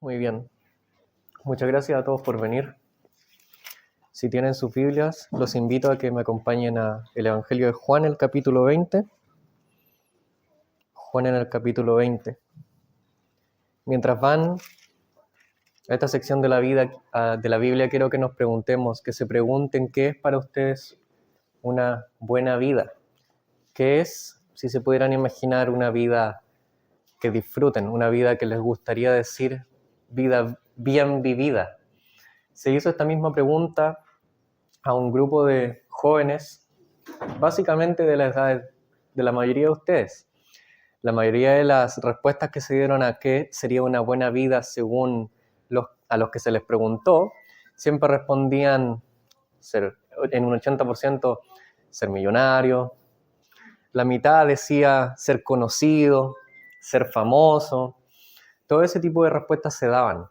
Muy bien. Muchas gracias a todos por venir. Si tienen sus Biblias, los invito a que me acompañen al Evangelio de Juan, el capítulo 20. Juan en el capítulo 20. Mientras van a esta sección de la Biblia, quiero que nos preguntemos, que se pregunten qué es para ustedes una buena vida. ¿Qué es, si se pudieran imaginar, una vida que disfruten, una vida que les gustaría decir vida bien vivida? Se hizo esta misma pregunta a un grupo de jóvenes, básicamente de la edad de la mayoría de ustedes. La mayoría de las respuestas que se dieron a qué sería una buena vida según a los que se les preguntó, siempre respondían en un 80% ser millonario. La mitad decía ser conocido, ser famoso. Todo ese tipo de respuestas se daban.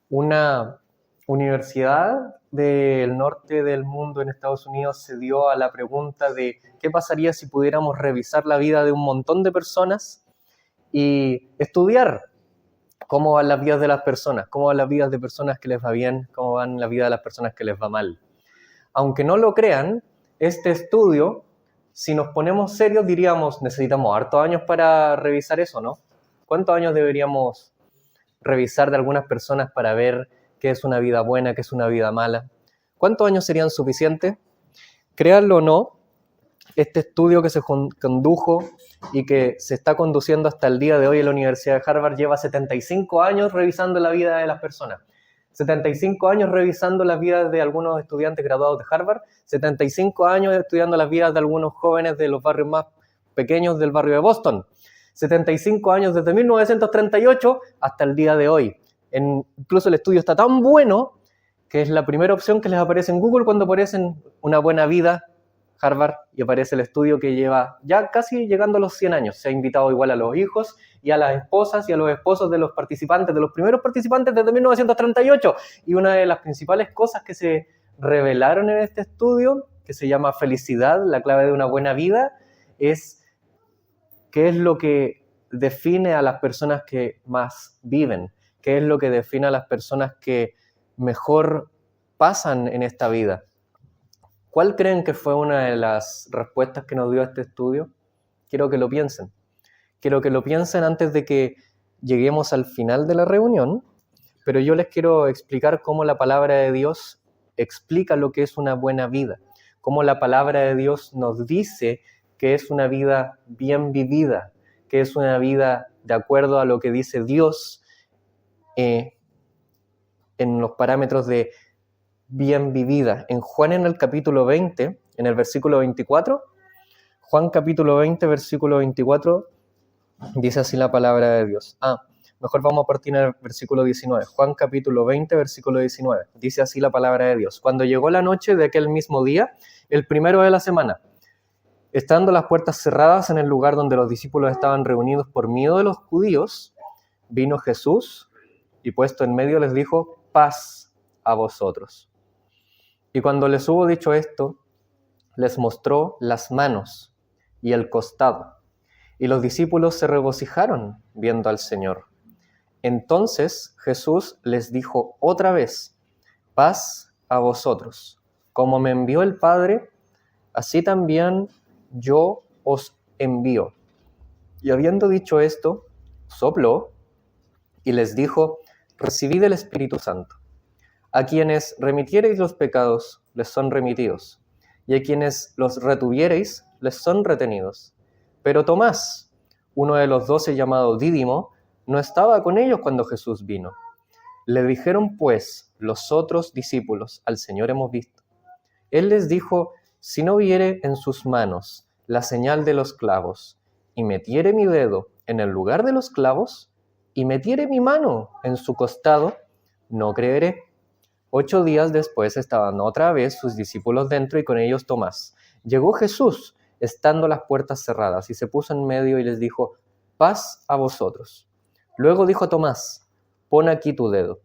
Una universidad del norte del mundo en Estados Unidos se dio a la pregunta de qué pasaría si pudiéramos revisar la vida de un montón de personas y estudiar cómo van las vidas de las personas, cómo van las vidas de personas que les va bien, cómo van las vidas de las personas que les va mal. Aunque no lo crean, este estudio, si nos ponemos serios, diríamos, necesitamos hartos años para revisar eso, ¿no? ¿Cuántos años deberíamos revisar de algunas personas para ver qué es una vida buena, qué es una vida mala? ¿Cuántos años serían suficientes? Créanlo o no, este estudio que se condujo y que se está conduciendo hasta el día de hoy en la Universidad de Harvard lleva 75 años revisando la vida de las personas. 75 años revisando las vidas de algunos estudiantes graduados de Harvard, 75 años estudiando las vidas de algunos jóvenes de los barrios más pequeños del barrio de Boston. 75 años desde 1938 hasta el día de hoy. Incluso el estudio está tan bueno que es la primera opción que les aparece en Google cuando aparecen una buena vida, Harvard, y aparece el estudio que lleva ya casi llegando a los 100 años. Se ha invitado igual a los hijos y a las esposas y a los esposos de los participantes, de los primeros participantes desde 1938. Y una de las principales cosas que se revelaron en este estudio, que se llama felicidad, la clave de una buena vida, es qué es lo que define a las personas que más viven, qué es lo que define a las personas que mejor pasan en esta vida. ¿Cuál creen que fue una de las respuestas que nos dio este estudio? Quiero que lo piensen. Quiero que lo piensen antes de que lleguemos al final de la reunión, pero yo les quiero explicar cómo la palabra de Dios explica lo que es una buena vida, cómo la palabra de Dios nos dice que es una vida bien vivida, que es una vida de acuerdo a lo que dice Dios en los parámetros de bien vivida. En Juan en el capítulo 20, en el versículo 24, Juan capítulo 20, versículo 24, dice así la palabra de Dios. Mejor vamos a partir en el versículo 19. Juan capítulo 20, versículo 19. Dice así la palabra de Dios. Cuando llegó la noche de aquel mismo día, el primero de la semana, estando las puertas cerradas en el lugar donde los discípulos estaban reunidos por miedo de los judíos, vino Jesús y puesto en medio les dijo, paz a vosotros. Y cuando les hubo dicho esto, les mostró las manos y el costado. Y los discípulos se regocijaron viendo al Señor. Entonces Jesús les dijo otra vez, paz a vosotros. Como me envió el Padre, así también yo os envío. Y habiendo dicho esto, sopló y les dijo, recibid el Espíritu Santo. A quienes remitiereis los pecados, les son remitidos, y a quienes los retuviereis, les son retenidos. Pero Tomás, uno de los 12 llamado Dídimo, no estaba con ellos cuando Jesús vino. Le dijeron pues los otros discípulos, al Señor hemos visto. Él les dijo, si no viere en sus manos la señal de los clavos, y metiere mi dedo en el lugar de los clavos, y metiere mi mano en su costado, no creeré. 8 días después estaban otra vez sus discípulos dentro y con ellos Tomás. Llegó Jesús, estando las puertas cerradas, y se puso en medio y les dijo, paz a vosotros. Luego dijo a Tomás, pon aquí tu dedo,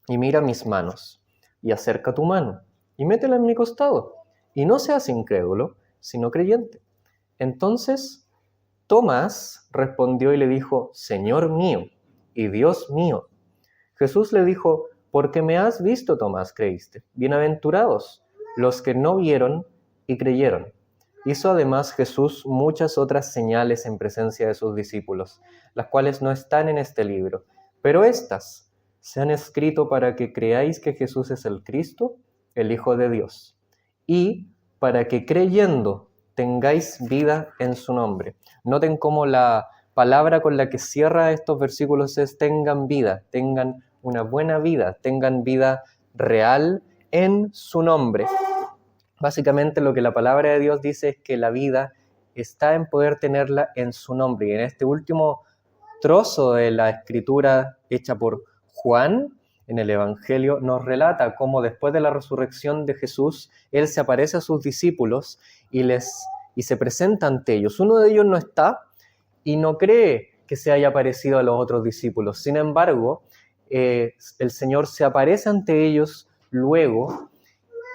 y mira mis manos, y acerca tu mano, y métela en mi costado, y no seas incrédulo, sino creyente. Entonces Tomás respondió y le dijo, Señor mío y Dios mío. Jesús le dijo: porque me has visto, Tomás, creíste. Bienaventurados los que no vieron y creyeron. Hizo además Jesús muchas otras señales en presencia de sus discípulos, las cuales no están en este libro, pero estas se han escrito para que creáis que Jesús es el Cristo, el Hijo de Dios, y para que creyendo tengáis vida en su nombre. Noten cómo la palabra con la que cierra estos versículos es: tengan vida, tengan una buena vida, tengan vida real en su nombre. Básicamente lo que la palabra de Dios dice es que la vida está en poder tenerla en su nombre. Y en este último trozo de la escritura hecha por Juan, en el Evangelio, nos relata cómo después de la resurrección de Jesús, Él se aparece a sus discípulos y se presenta ante ellos. Uno de ellos no está y no cree que se haya parecido a los otros discípulos. Sin embargo, el Señor se aparece ante ellos luego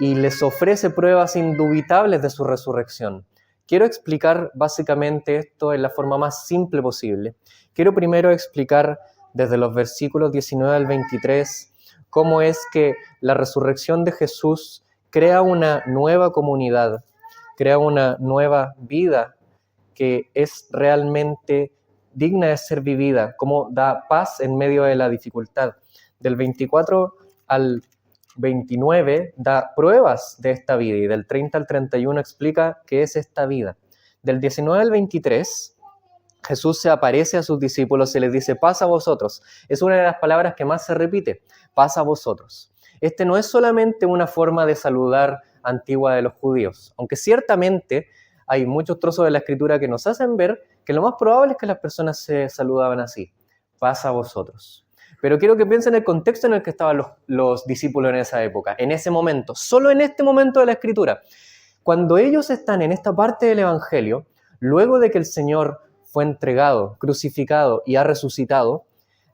y les ofrece pruebas indubitables de su resurrección. Quiero explicar básicamente esto en la forma más simple posible. Quiero primero explicar desde los versículos 19 al 23 cómo es que la resurrección de Jesús crea una nueva comunidad, crea una nueva vida que es realmente digna de ser vivida, cómo da paz en medio de la dificultad. Del 24 al 29 da pruebas de esta vida y del 30 al 31 explica qué es esta vida. Del 19 al 23, Jesús se aparece a sus discípulos y les dice: paz a vosotros. Es una de las palabras que más se repite, paz a vosotros. Este no es solamente una forma de saludar antigua de los judíos, aunque ciertamente hay muchos trozos de la Escritura que nos hacen ver que lo más probable es que las personas se saludaban así: paz a vosotros. Pero quiero que piensen en el contexto en el que estaban los discípulos en esa época, en ese momento, solo en este momento de la Escritura. Cuando ellos están en esta parte del Evangelio, luego de que el Señor fue entregado, crucificado y ha resucitado,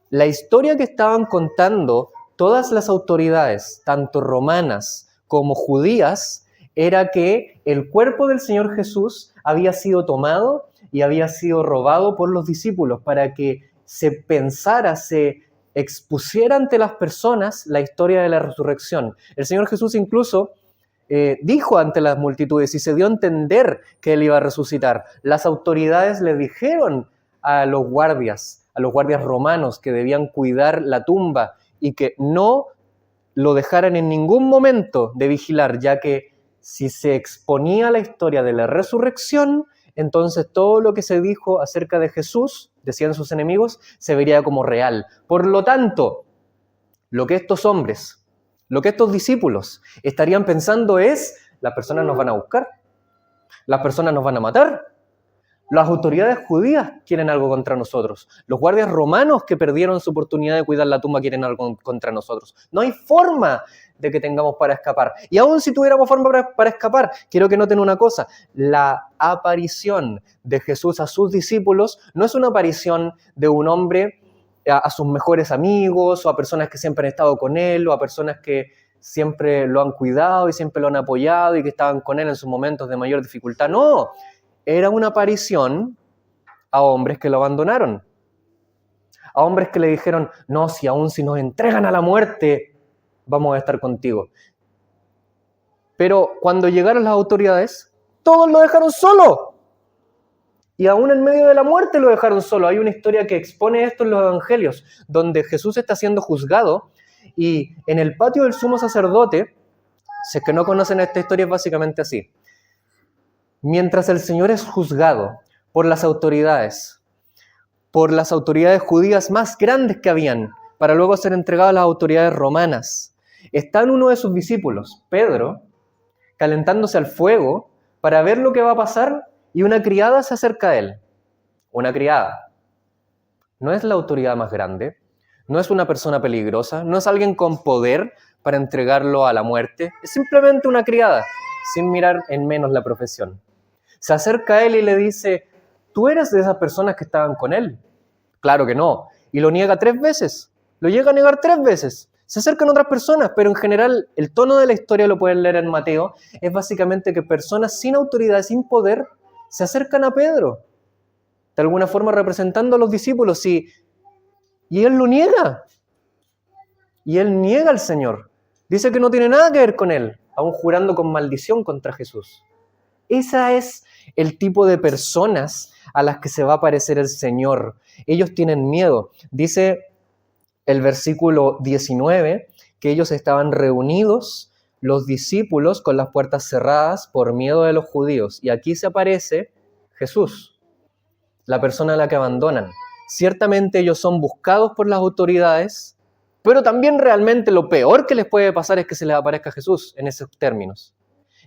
la historia que estaban contando todas las autoridades, tanto romanas como judías, era que el cuerpo del Señor Jesús había sido tomado y había sido robado por los discípulos para que se pensara, se expusiera ante las personas la historia de la resurrección. El Señor Jesús incluso dijo ante las multitudes y se dio a entender que Él iba a resucitar. Las autoridades le dijeron a los guardias romanos que debían cuidar la tumba y que no lo dejaran en ningún momento de vigilar, ya que si se exponía la historia de la resurrección, entonces todo lo que se dijo acerca de Jesús, decían sus enemigos, se vería como real. Por lo tanto, lo que estos hombres, lo que estos discípulos estarían pensando es: las personas nos van a buscar, las personas nos van a matar, las autoridades judías quieren algo contra nosotros, los guardias romanos que perdieron su oportunidad de cuidar la tumba quieren algo contra nosotros. No hay forma de que tengamos para escapar. Y aún si tuviéramos forma para escapar, quiero que noten una cosa: la aparición de Jesús a sus discípulos no es una aparición de un hombre a sus mejores amigos o a personas que siempre han estado con él o a personas que siempre lo han cuidado y siempre lo han apoyado y que estaban con él en sus momentos de mayor dificultad. No, era una aparición a hombres que lo abandonaron, a hombres que le dijeron: no, si aún si nos entregan a la muerte, vamos a estar contigo. Pero cuando llegaron las autoridades, todos lo dejaron solo. Y aún en medio de la muerte lo dejaron solo. Hay una historia que expone esto en los evangelios, donde Jesús está siendo juzgado y en el patio del sumo sacerdote, si es que no conocen esta historia, es básicamente así. Mientras el Señor es juzgado por las autoridades judías más grandes que habían, para luego ser entregado a las autoridades romanas, está uno de sus discípulos, Pedro, calentándose al fuego para ver lo que va a pasar, y una criada se acerca a él. Una criada. No es la autoridad más grande, no es una persona peligrosa, no es alguien con poder para entregarlo a la muerte, es simplemente una criada, sin mirar en menos la profesión. Se acerca a él y le dice: ¿tú eres de esas personas que estaban con él? Claro que no. Y lo niega 3 veces. Lo llega a negar 3 veces. Se acercan otras personas, pero en general el tono de la historia, lo pueden leer en Mateo, es básicamente que personas sin autoridad, sin poder, se acercan a Pedro, de alguna forma representando a los discípulos, y él lo niega. y él niega al Señor. Dice que no tiene nada que ver con él, aún jurando con maldición contra Jesús. Ese es el tipo de personas a las que se va a aparecer el Señor. Ellos tienen miedo. Dice el versículo 19 que ellos estaban reunidos, los discípulos, con las puertas cerradas por miedo de los judíos. Y aquí se aparece Jesús, la persona a la que abandonan. Ciertamente ellos son buscados por las autoridades, pero también realmente lo peor que les puede pasar es que se les aparezca Jesús en esos términos.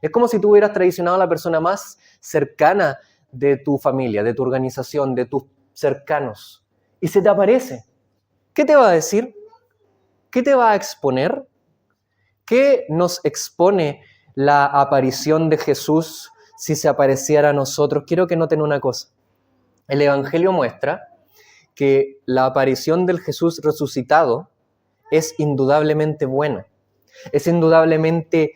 Es como si tú hubieras traicionado a la persona más cercana de tu familia, de tu organización, de tus cercanos, y se te aparece. ¿Qué te va a decir? ¿Qué te va a exponer? ¿Qué nos expone la aparición de Jesús si se apareciera a nosotros? Quiero que noten una cosa. El Evangelio muestra que la aparición del Jesús resucitado es indudablemente buena, es indudablemente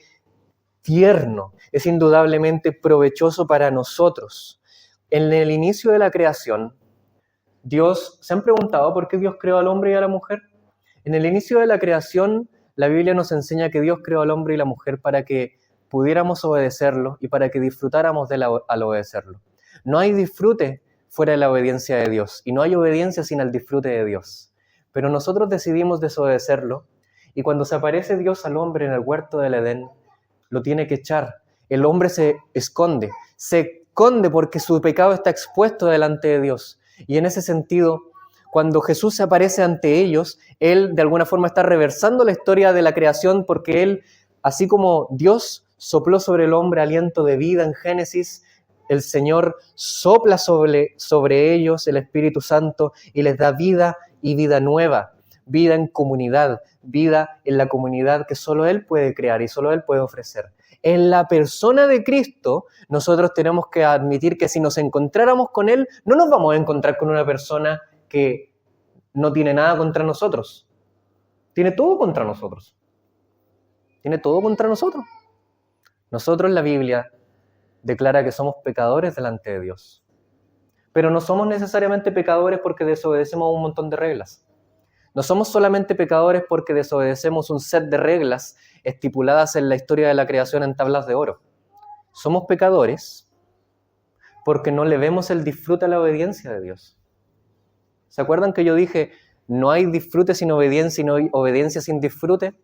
tierno, es indudablemente provechoso para nosotros. En el inicio de la creación, ¿se han preguntado por qué Dios creó al hombre y a la mujer? En el inicio de la creación, la Biblia nos enseña que Dios creó al hombre y la mujer para que pudiéramos obedecerlo y para que disfrutáramos al obedecerlo. No hay disfrute fuera de la obediencia de Dios y no hay obediencia sin el disfrute de Dios. Pero nosotros decidimos desobedecerlo y cuando se aparece Dios al hombre en el huerto del Edén, lo tiene que echar. El hombre se esconde porque su pecado está expuesto delante de Dios. Y en ese sentido, cuando Jesús se aparece ante ellos, Él de alguna forma está reversando la historia de la creación porque Él, así como Dios sopló sobre el hombre aliento de vida en Génesis, el Señor sopla sobre ellos el Espíritu Santo y les da vida y vida nueva, vida en comunidad, vida en la comunidad que solo Él puede crear y solo Él puede ofrecer. En la persona de Cristo, nosotros tenemos que admitir que si nos encontráramos con Él, no nos vamos a encontrar con una persona que no tiene nada contra nosotros. Tiene todo contra nosotros. Tiene todo contra nosotros. Nosotros, la Biblia declara que somos pecadores delante de Dios. Pero no somos necesariamente pecadores porque desobedecemos un montón de reglas. No somos solamente pecadores porque desobedecemos un set de reglas estipuladas en la historia de la creación en tablas de oro. Somos pecadores porque no le vemos el disfrute a la obediencia de Dios. ¿Se acuerdan que yo dije, no hay disfrute sin obediencia y no hay obediencia sin disfrute?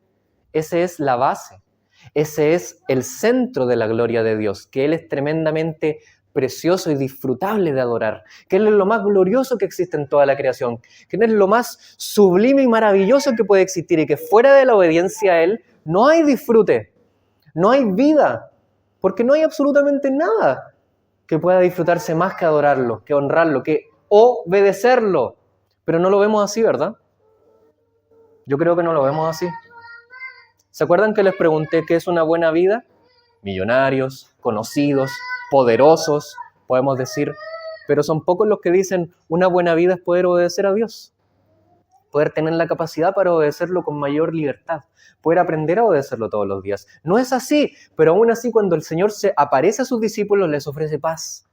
Esa es la base. Ese es el centro de la gloria de Dios, que Él es tremendamente precioso y disfrutable de adorar, que Él es lo más glorioso que existe en toda la creación, que Él es lo más sublime y maravilloso que puede existir y que fuera de la obediencia a Él no hay disfrute, no hay vida, porque no hay absolutamente nada que pueda disfrutarse más que adorarlo, que honrarlo, que obedecerlo. Pero no lo vemos así, ¿verdad? Yo creo que no lo vemos así. ¿Se acuerdan que les pregunté qué es una buena vida? Millonarios, conocidos, poderosos, podemos decir, pero son pocos los que dicen una buena vida es poder obedecer a Dios, poder tener la capacidad para obedecerlo con mayor libertad, poder aprender a obedecerlo todos los días. No es así, pero aún así cuando el Señor se aparece a sus discípulos les ofrece paz,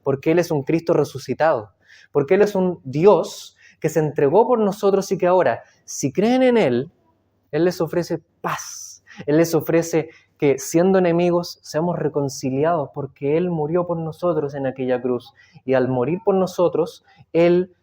porque Él es un Cristo resucitado, porque Él es un Dios que se entregó por nosotros y que ahora, si creen en Él, Él les ofrece paz. Él les ofrece que siendo enemigos seamos reconciliados porque Él murió por nosotros en aquella cruz. Y al morir por nosotros, Él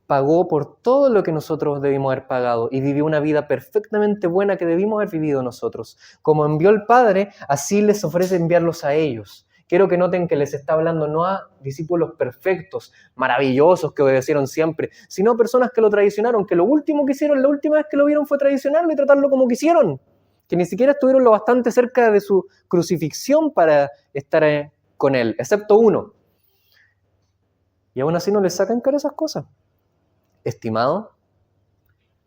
pagó por todo lo que nosotros debimos haber pagado y vivió una vida perfectamente buena que debimos haber vivido nosotros. Como envió el Padre, así les ofrece enviarlos a ellos. Quiero que noten que les está hablando no a discípulos perfectos, maravillosos, que obedecieron siempre, sino a personas que lo traicionaron, que lo último que hicieron, la última vez que lo vieron fue traicionarlo y tratarlo como quisieron, que ni siquiera estuvieron lo bastante cerca de su crucifixión para estar con Él, excepto uno. Y aún así no les sacan cara esas cosas. Estimado,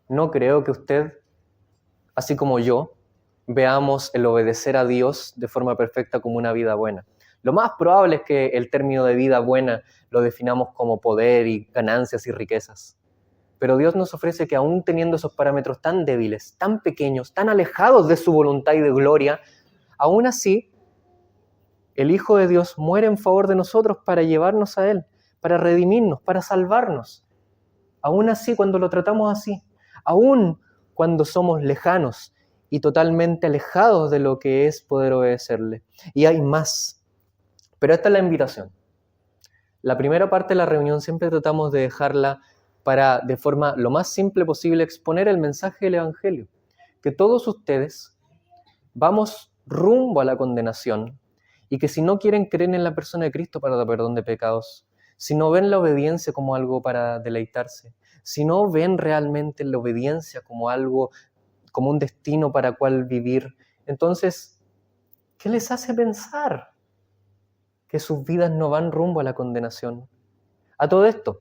no creo que usted, así como yo, veamos el obedecer a Dios de forma perfecta como una vida buena. Lo más probable es que el término de vida buena lo definamos como poder y ganancias y riquezas. Pero Dios nos ofrece que aún teniendo esos parámetros tan débiles, tan pequeños, tan alejados de su voluntad y de gloria, aún así, el Hijo de Dios muere en favor de nosotros para llevarnos a Él, para redimirnos, para salvarnos. Aún así, cuando lo tratamos así, aún cuando somos lejanos y totalmente alejados de lo que es poder obedecerle. Y hay más. Pero esta es la invitación. La primera parte de la reunión siempre tratamos de dejarla para, de forma lo más simple posible, exponer el mensaje del Evangelio. Que todos ustedes vamos rumbo a la condenación y que si no quieren creer en la persona de Cristo para el perdón de pecados, si no ven la obediencia como algo para deleitarse, si no ven realmente la obediencia como algo, como un destino para cual vivir, entonces, ¿qué les hace pensar que sus vidas no van rumbo a la condenación? A todo esto,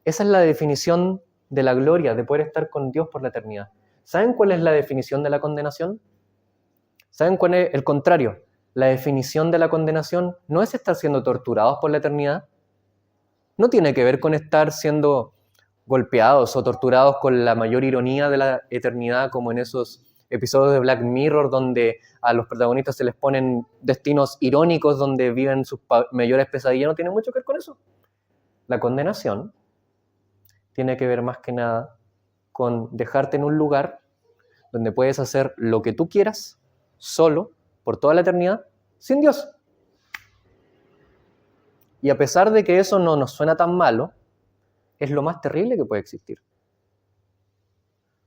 esa es la definición de la gloria, de poder estar con Dios por la eternidad. ¿Saben cuál es la definición de la condenación? ¿Saben cuál es el contrario? La definición de la condenación no es estar siendo torturados por la eternidad. No tiene que ver con estar siendo golpeados o torturados con la mayor ironía de la eternidad, como en esos episodios de Black Mirror, donde a los protagonistas se les ponen destinos irónicos, donde viven sus mayores pesadillas. No tiene mucho que ver con eso. La condenación tiene que ver más que nada con dejarte en un lugar donde puedes hacer lo que tú quieras, solo, por toda la eternidad, sin Dios. Y a pesar de que eso no nos suena tan malo, es lo más terrible que puede existir.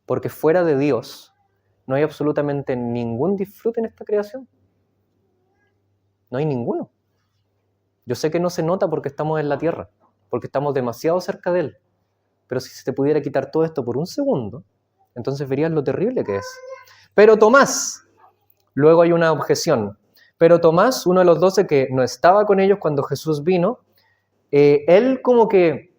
Porque fuera de Dios no hay absolutamente ningún disfrute en esta creación. No hay ninguno. Yo sé que no se nota porque estamos en la tierra, porque estamos demasiado cerca de Él. Pero si se te pudiera quitar todo esto por un segundo, entonces verías lo terrible que es. Pero Tomás, luego hay una objeción. Pero Tomás, uno de los 12 que no estaba con ellos cuando Jesús vino, él como que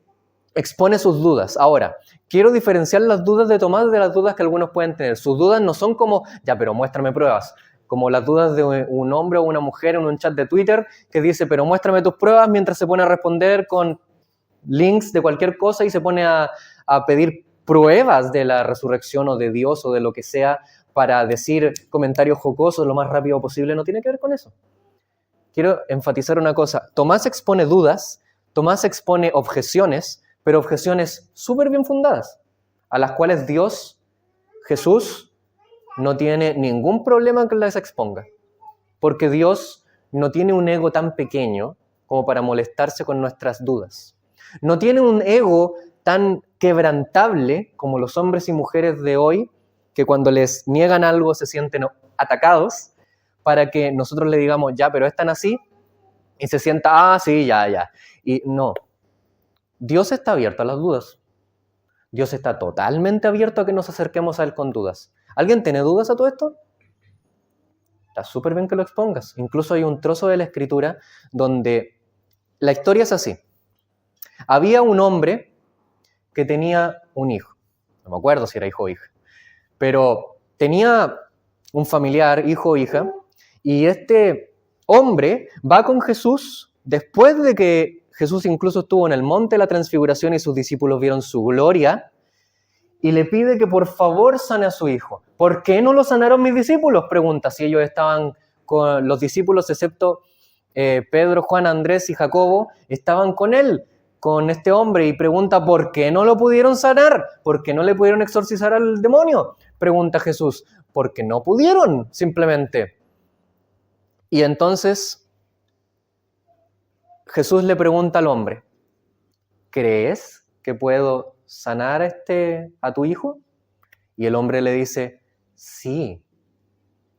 expone sus dudas. Ahora, quiero diferenciar las dudas de Tomás de las dudas que algunos pueden tener. Sus dudas no son como, ya, pero muéstrame pruebas. Como las dudas de un hombre o una mujer en un chat de Twitter que dice, pero muéstrame tus pruebas, mientras se pone a responder con links de cualquier cosa y se pone a pedir pruebas de la resurrección o de Dios o de lo que sea para decir comentarios jocosos lo más rápido posible. No tiene que ver con eso. Quiero enfatizar una cosa. Tomás expone dudas, Tomás expone objeciones, pero objeciones súper bien fundadas, a las cuales Dios, Jesús, no tiene ningún problema que las exponga. Porque Dios no tiene un ego tan pequeño como para molestarse con nuestras dudas. No tiene un ego tan quebrantable como los hombres y mujeres de hoy, que cuando les niegan algo se sienten atacados, para que nosotros le digamos, ya, pero están así, y se sienta, sí, ya. Y no. Dios está abierto a las dudas. Dios está totalmente abierto a que nos acerquemos a Él con dudas. ¿Alguien tiene dudas a todo esto? Está súper bien que lo expongas. Incluso hay un trozo de la Escritura donde la historia es así. Había un hombre que tenía un hijo. No me acuerdo si era hijo o hija. Pero tenía un familiar, hijo o hija, y este hombre va con Jesús después de que Jesús incluso estuvo en el monte de la transfiguración y sus discípulos vieron su gloria, y le pide que por favor sane a su hijo. ¿Por qué no lo sanaron mis discípulos? Pregunta, si ellos estaban con los discípulos, excepto Pedro, Juan, Andrés y Jacobo, estaban con él, con este hombre, y pregunta, ¿por qué no lo pudieron sanar? ¿Por qué no le pudieron exorcizar al demonio? Pregunta Jesús, porque no pudieron, simplemente. Y entonces Jesús le pregunta al hombre, ¿crees que puedo sanar a tu hijo? Y el hombre le dice, sí,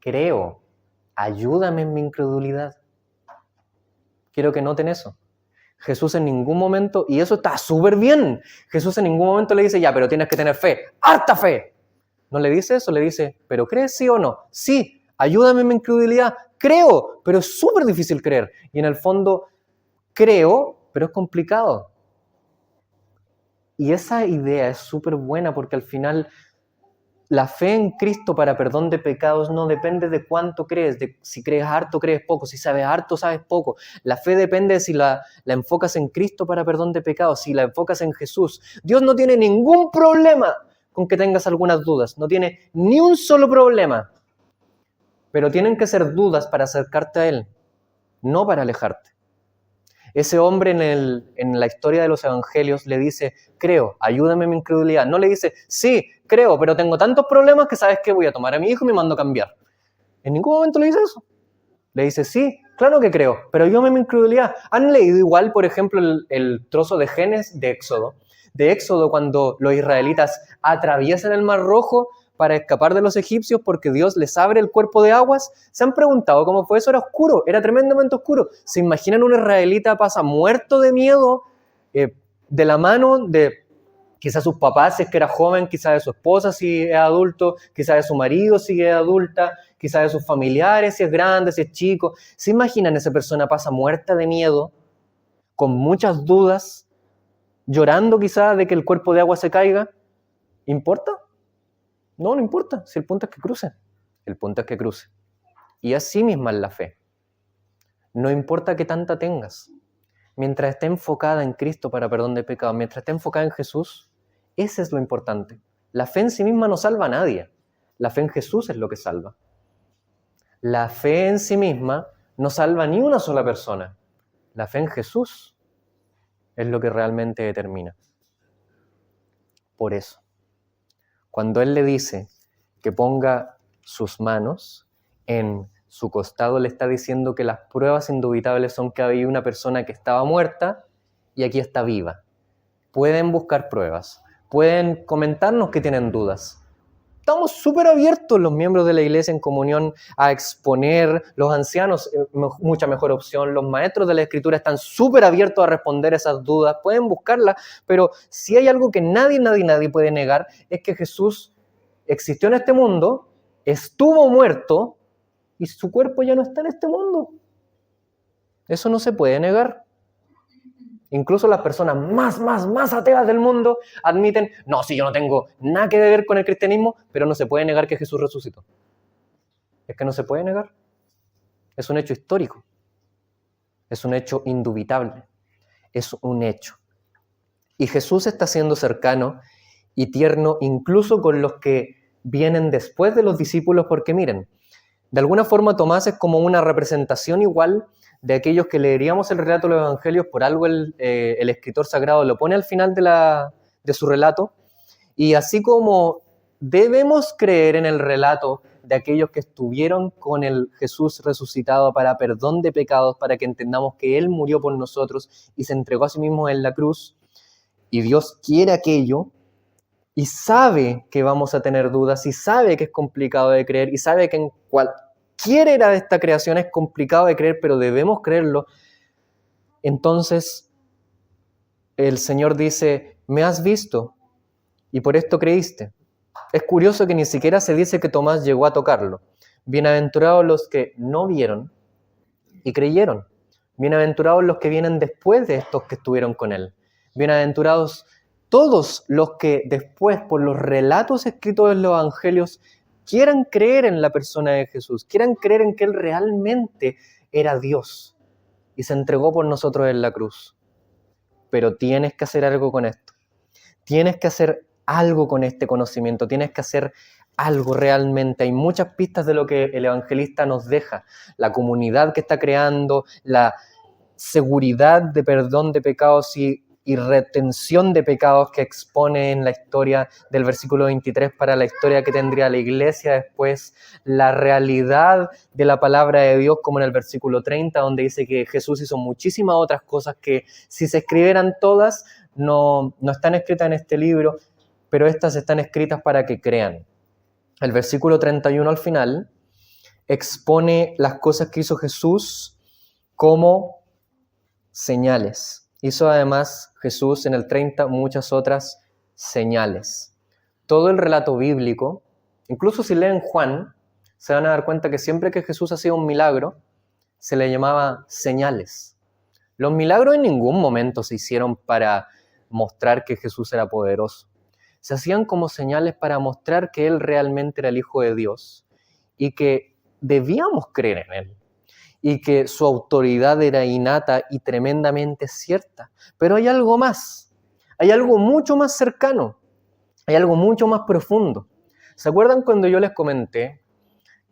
creo, ayúdame en mi incredulidad. Quiero que noten eso. Jesús en ningún momento, y eso está súper bien, Jesús en ningún momento le dice, ya, pero tienes que tener fe, ¡harta fe! No le dice eso, le dice, ¿pero crees sí o no? Sí, ayúdame en mi incredulidad, creo, pero es súper difícil creer. Y en el fondo, creo, pero es complicado. Y esa idea es súper buena porque al final la fe en Cristo para perdón de pecados no depende de cuánto crees, de si crees harto, crees poco, si sabes harto, sabes poco. La fe depende de si la enfocas en Cristo para perdón de pecados, si la enfocas en Jesús. Dios no tiene ningún problema con que tengas algunas dudas, no tiene ni un solo problema. Pero tienen que ser dudas para acercarte a Él, no para alejarte. Ese hombre en la historia de los evangelios le dice, creo, ayúdame en mi incredulidad. No le dice, sí, creo, pero tengo tantos problemas que sabes que voy a tomar a mi hijo y me mando a cambiar. En ningún momento le dice eso. Le dice, sí, claro que creo, pero ayúdame en mi incredulidad. ¿Han leído igual, por ejemplo, el trozo de Génesis de Éxodo? De Éxodo, cuando los israelitas atraviesan el Mar Rojo para escapar de los egipcios porque Dios les abre el cuerpo de aguas. ¿Se han preguntado cómo fue eso? Era oscuro, era tremendamente oscuro. ¿Se imaginan un israelita pasa muerto de miedo de la mano de quizás sus papás si es que era joven, quizás de su esposa si es adulto, quizás de su marido si es adulta, quizás de sus familiares si es grande, si es chico? ¿Se imaginan esa persona pasa muerta de miedo, con muchas dudas, llorando quizás de que el cuerpo de agua se caiga? ¿Importa? No, no importa, si el punto es que cruce. El punto es que cruce. Y así misma es la fe. No importa qué tanta tengas. Mientras esté enfocada en Cristo para perdón de pecados, mientras esté enfocada en Jesús, ese es lo importante. La fe en sí misma no salva a nadie. La fe en Jesús es lo que salva. La fe en sí misma no salva ni una sola persona. La fe en Jesús es lo que realmente determina. Por eso, cuando Él le dice que ponga sus manos en su costado, le está diciendo que las pruebas indubitables son que había una persona que estaba muerta y aquí está viva. Pueden buscar pruebas, pueden comentarnos que tienen dudas. Estamos súper abiertos los miembros de la iglesia en comunión a exponer, los ancianos, mucha mejor opción, los maestros de la escritura están súper abiertos a responder esas dudas, pueden buscarlas, pero si hay algo que nadie puede negar, es que Jesús existió en este mundo, estuvo muerto y su cuerpo ya no está en este mundo. Eso no se puede negar. Incluso las personas más ateas del mundo admiten, no, si yo no tengo nada que ver con el cristianismo, pero no se puede negar que Jesús resucitó. Es que no se puede negar. Es un hecho histórico. Es un hecho indubitable. Es un hecho. Y Jesús está siendo cercano y tierno incluso con los que vienen después de los discípulos, porque miren, de alguna forma Tomás es como una representación igual de aquellos que leeríamos el relato de los evangelios, por algo el escritor sagrado lo pone al final de su relato, y así como debemos creer en el relato de aquellos que estuvieron con el Jesús resucitado para perdón de pecados, para que entendamos que Él murió por nosotros y se entregó a sí mismo en la cruz, y Dios quiere aquello, y sabe que vamos a tener dudas, y sabe que es complicado de creer, y sabe que en cualquier era de esta creación es complicado de creer, pero debemos creerlo. Entonces el Señor dice, me has visto y por esto creíste. Es curioso que ni siquiera se dice que Tomás llegó a tocarlo. Bienaventurados los que no vieron y creyeron. Bienaventurados los que vienen después de estos que estuvieron con Él. Bienaventurados todos los que después, por los relatos escritos en los evangelios, quieran creer en la persona de Jesús, quieran creer en que Él realmente era Dios y se entregó por nosotros en la cruz. Pero tienes que hacer algo con esto. Tienes que hacer algo con este conocimiento, tienes que hacer algo realmente. Hay muchas pistas de lo que el evangelista nos deja. La comunidad que está creando, la seguridad de perdón de pecados y retención de pecados que expone en la historia del versículo 23 para la historia que tendría la iglesia después, la realidad de la palabra de Dios como en el versículo 30 donde dice que Jesús hizo muchísimas otras cosas que si se escribieran todas no están escritas en este libro, pero estas están escritas para que crean. El versículo 31 al final expone las cosas que hizo Jesús como señales. Hizo además Jesús en el 30 muchas otras señales. Todo el relato bíblico, incluso si leen Juan, se van a dar cuenta que siempre que Jesús hacía un milagro, se le llamaba señales. Los milagros en ningún momento se hicieron para mostrar que Jesús era poderoso. Se hacían como señales para mostrar que Él realmente era el Hijo de Dios y que debíamos creer en Él. Y que su autoridad era innata y tremendamente cierta. Pero hay algo más, hay algo mucho más cercano, hay algo mucho más profundo. ¿Se acuerdan cuando yo les comenté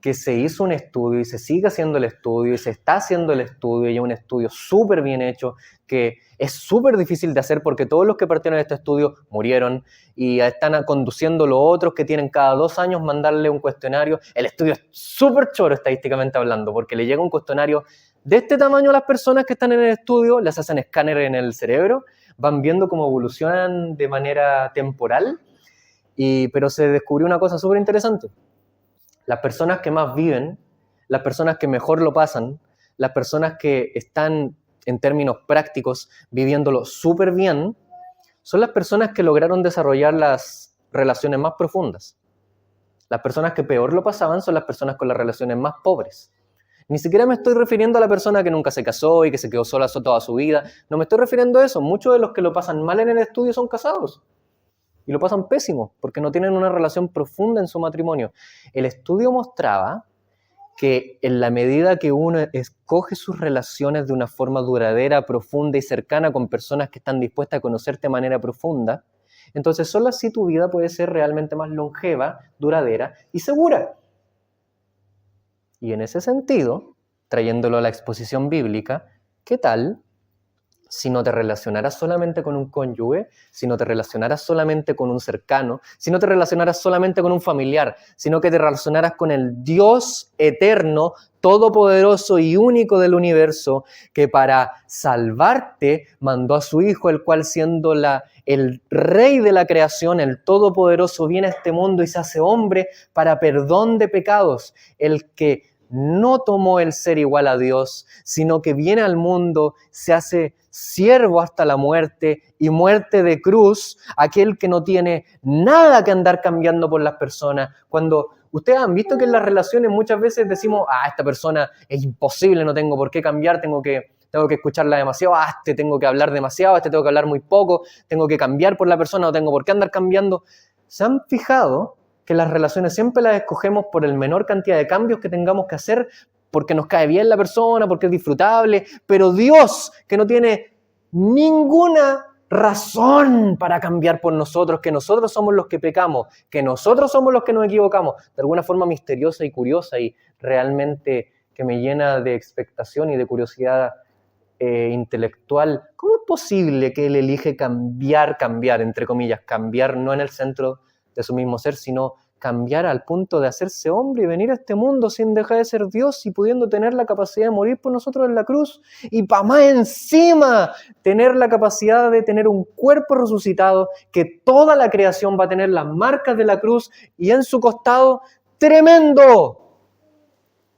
que se hizo un estudio y se sigue haciendo el estudio y se está haciendo el estudio y es un estudio súper bien hecho que es súper difícil de hacer porque todos los que partieron de este estudio murieron y están conduciendo los otros que tienen cada 2 años mandarle un cuestionario. El estudio es súper choro estadísticamente hablando porque le llega un cuestionario de este tamaño a las personas que están en el estudio, les hacen escáner en el cerebro, van viendo cómo evolucionan de manera temporal, pero se descubrió una cosa súper interesante. Las personas que más viven, las personas que mejor lo pasan, las personas que están, en términos prácticos, viviéndolo súper bien, son las personas que lograron desarrollar las relaciones más profundas. Las personas que peor lo pasaban son las personas con las relaciones más pobres. Ni siquiera me estoy refiriendo a la persona que nunca se casó y que se quedó sola toda su vida. No me estoy refiriendo a eso. Muchos de los que lo pasan mal en el estudio son casados. Y lo pasan pésimo, porque no tienen una relación profunda en su matrimonio. El estudio mostraba que en la medida que uno escoge sus relaciones de una forma duradera, profunda y cercana con personas que están dispuestas a conocerte de manera profunda, entonces solo así tu vida puede ser realmente más longeva, duradera y segura. Y en ese sentido, trayéndolo a la exposición bíblica, ¿qué tal si no te relacionaras solamente con un cónyuge, si no te relacionaras solamente con un cercano, si no te relacionaras solamente con un familiar, sino que te relacionaras con el Dios eterno, todopoderoso y único del universo, que para salvarte mandó a su Hijo, el cual siendo el Rey de la creación, el todopoderoso, viene a este mundo y se hace hombre para perdón de pecados, el que no tomó el ser igual a Dios, sino que viene al mundo, se hace siervo hasta la muerte y muerte de cruz, aquel que no tiene nada que andar cambiando por las personas. Cuando ustedes han visto que en las relaciones muchas veces decimos, esta persona es imposible, no tengo por qué cambiar, tengo que escucharla demasiado, tengo que hablar demasiado, tengo que hablar muy poco, tengo que cambiar por la persona, no tengo por qué andar cambiando. ¿Se han fijado que las relaciones siempre las escogemos por el menor cantidad de cambios que tengamos que hacer, porque nos cae bien la persona, porque es disfrutable, pero Dios, que no tiene ninguna razón para cambiar por nosotros, que nosotros somos los que pecamos, que nosotros somos los que nos equivocamos, de alguna forma misteriosa y curiosa y realmente que me llena de expectación y de curiosidad intelectual? ¿Cómo es posible que Él elige cambiar, entre comillas, cambiar no en el centro de su mismo ser, sino cambiar al punto de hacerse hombre y venir a este mundo sin dejar de ser Dios y pudiendo tener la capacidad de morir por nosotros en la cruz y para más encima tener la capacidad de tener un cuerpo resucitado que toda la creación va a tener las marcas de la cruz y en su costado? ¡Tremendo!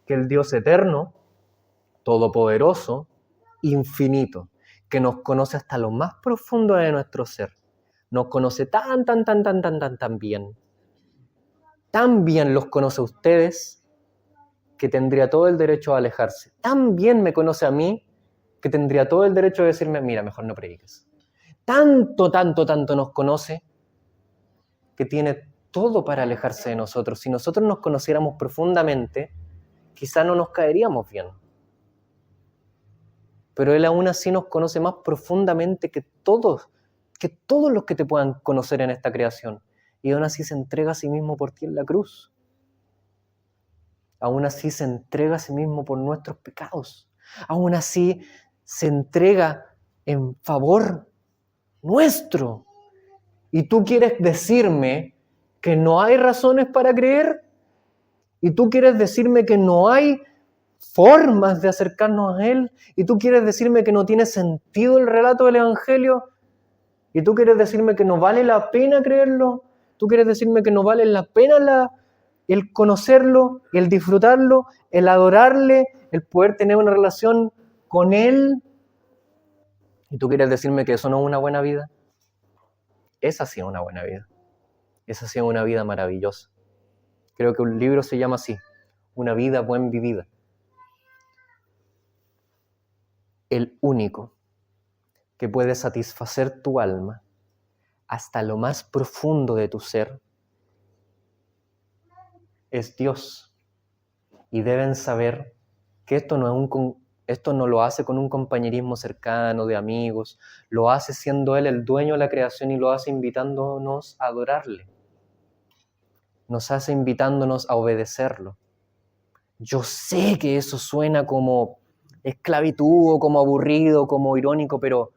Que el Dios eterno, todopoderoso, infinito, que nos conoce hasta lo más profundo de nuestro ser, nos conoce tan bien. Tan bien los conoce a ustedes que tendría todo el derecho a alejarse. Tan bien me conoce a mí que tendría todo el derecho de decirme, mira, mejor no prediques. Tanto nos conoce que tiene todo para alejarse de nosotros. Si nosotros nos conociéramos profundamente, quizá no nos caeríamos bien. Pero Él aún así nos conoce más profundamente que todos los que te puedan conocer en esta creación. Y aún así se entrega a sí mismo por ti en la cruz. Aún así se entrega a sí mismo por nuestros pecados. Aún así se entrega en favor nuestro. ¿Y tú quieres decirme que no hay razones para creer? ¿Y tú quieres decirme que no hay formas de acercarnos a Él? ¿Y tú quieres decirme que no tiene sentido el relato del Evangelio? ¿Y tú quieres decirme que no vale la pena creerlo? ¿Tú quieres decirme que no vale la pena el conocerlo, el disfrutarlo, el adorarle, el poder tener una relación con Él? ¿Y tú quieres decirme que eso no es una buena vida? Esa sí es una buena vida. Esa sí es una vida maravillosa. Creo que un libro se llama así, Una vida buen vivida. El único que puede satisfacer tu alma hasta lo más profundo de tu ser es Dios. Y deben saber que esto no lo hace con un compañerismo cercano de amigos, lo hace siendo Él el dueño de la creación y lo hace invitándonos a adorarle. Nos hace invitándonos a obedecerlo. Yo sé que eso suena como esclavitud, o como aburrido, como irónico, pero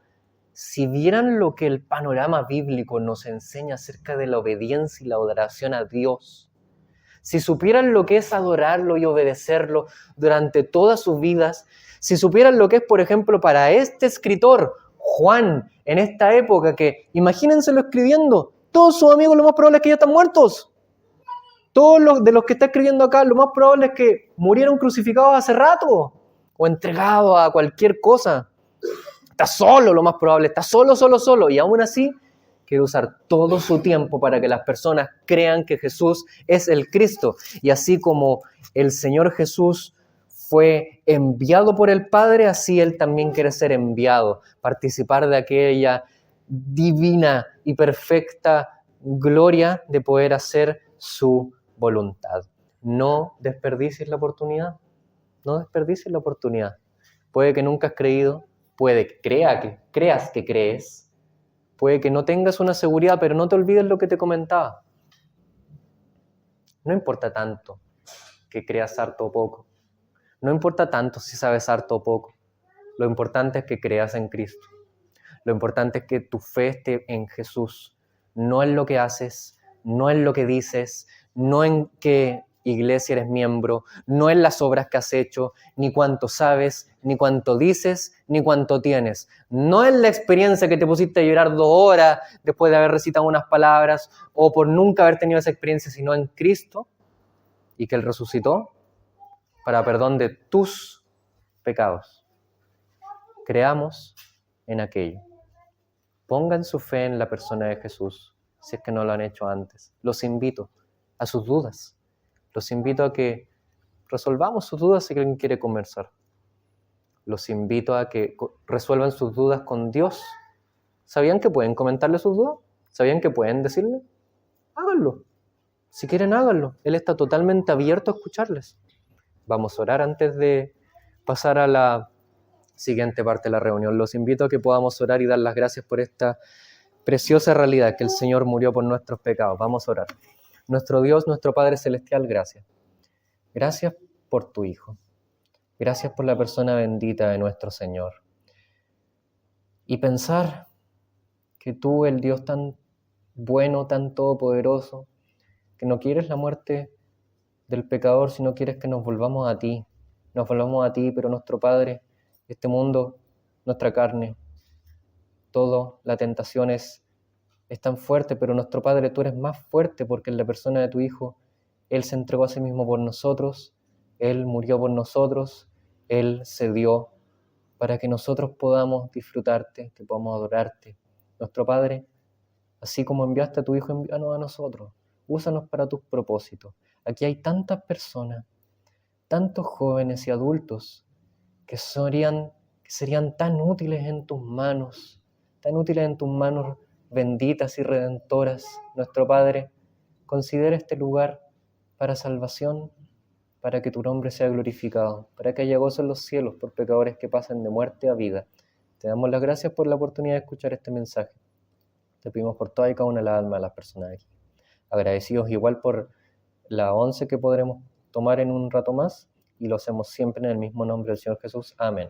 si vieran lo que el panorama bíblico nos enseña acerca de la obediencia y la adoración a Dios, si supieran lo que es adorarlo y obedecerlo durante todas sus vidas, si supieran lo que es, por ejemplo, para este escritor, Juan, en esta época, que imagínenselo escribiendo, todos sus amigos lo más probable es que ya están muertos. Todos los de los que está escribiendo acá, lo más probable es que murieron crucificados hace rato o entregados a cualquier cosa. Está solo, lo más probable, está solo. Y aún así, quiere usar todo su tiempo para que las personas crean que Jesús es el Cristo. Y así como el Señor Jesús fue enviado por el Padre, así Él también quiere ser enviado, participar de aquella divina y perfecta gloria de poder hacer su voluntad. No desperdicies la oportunidad, no desperdicies la oportunidad. Puede que nunca has creído, puede que creas que crees, puede que no tengas una seguridad, pero no te olvides lo que te comentaba. No importa tanto que creas harto o poco, no importa tanto si sabes harto o poco, lo importante es que creas en Cristo, lo importante es que tu fe esté en Jesús, no en lo que haces, no en lo que dices, no en qué iglesia eres miembro, no en las obras que has hecho, ni cuánto sabes, ni cuánto dices, ni cuánto tienes. No en la experiencia que te pusiste a llorar 2 horas después de haber recitado unas palabras o por nunca haber tenido esa experiencia, sino en Cristo y que Él resucitó para perdón de tus pecados. Creamos en aquello. Pongan su fe en la persona de Jesús, si es que no lo han hecho antes. Los invito a sus dudas. Los invito a que resolvamos sus dudas si alguien quiere conversar. Los invito a que resuelvan sus dudas con Dios. ¿Sabían que pueden comentarle sus dudas? ¿Sabían que pueden decirle? Háganlo. Si quieren, háganlo. Él está totalmente abierto a escucharles. Vamos a orar antes de pasar a la siguiente parte de la reunión. Los invito a que podamos orar y dar las gracias por esta preciosa realidad, que el Señor murió por nuestros pecados. Vamos a orar. Nuestro Dios, nuestro Padre Celestial, gracias. Gracias por tu Hijo. Gracias por la persona bendita de nuestro Señor. Y pensar que tú, el Dios tan bueno, tan todopoderoso, que no quieres la muerte del pecador, sino quieres que nos volvamos a ti. Nos volvamos a ti, pero nuestro Padre, este mundo, nuestra carne, todo, la tentación es tan fuerte, pero nuestro Padre, tú eres más fuerte porque en la persona de tu Hijo, Él se entregó a sí mismo por nosotros, Él murió por nosotros, Él se dio para que nosotros podamos disfrutarte, que podamos adorarte. Nuestro Padre, así como enviaste a tu Hijo, envíanos a nosotros, úsanos para tus propósitos. Aquí hay tantas personas, tantos jóvenes y adultos que serían tan útiles en tus manos, benditas y redentoras. Nuestro Padre, considera este lugar para salvación, para que tu nombre sea glorificado, para que haya gozo en los cielos por pecadores que pasen de muerte a vida. Te damos las gracias por la oportunidad de escuchar este mensaje. Te pedimos por toda y cada una de las almas de las personas aquí. Agradecidos igual por la once que podremos tomar en un rato más, y lo hacemos siempre en el mismo nombre del Señor Jesús. Amén.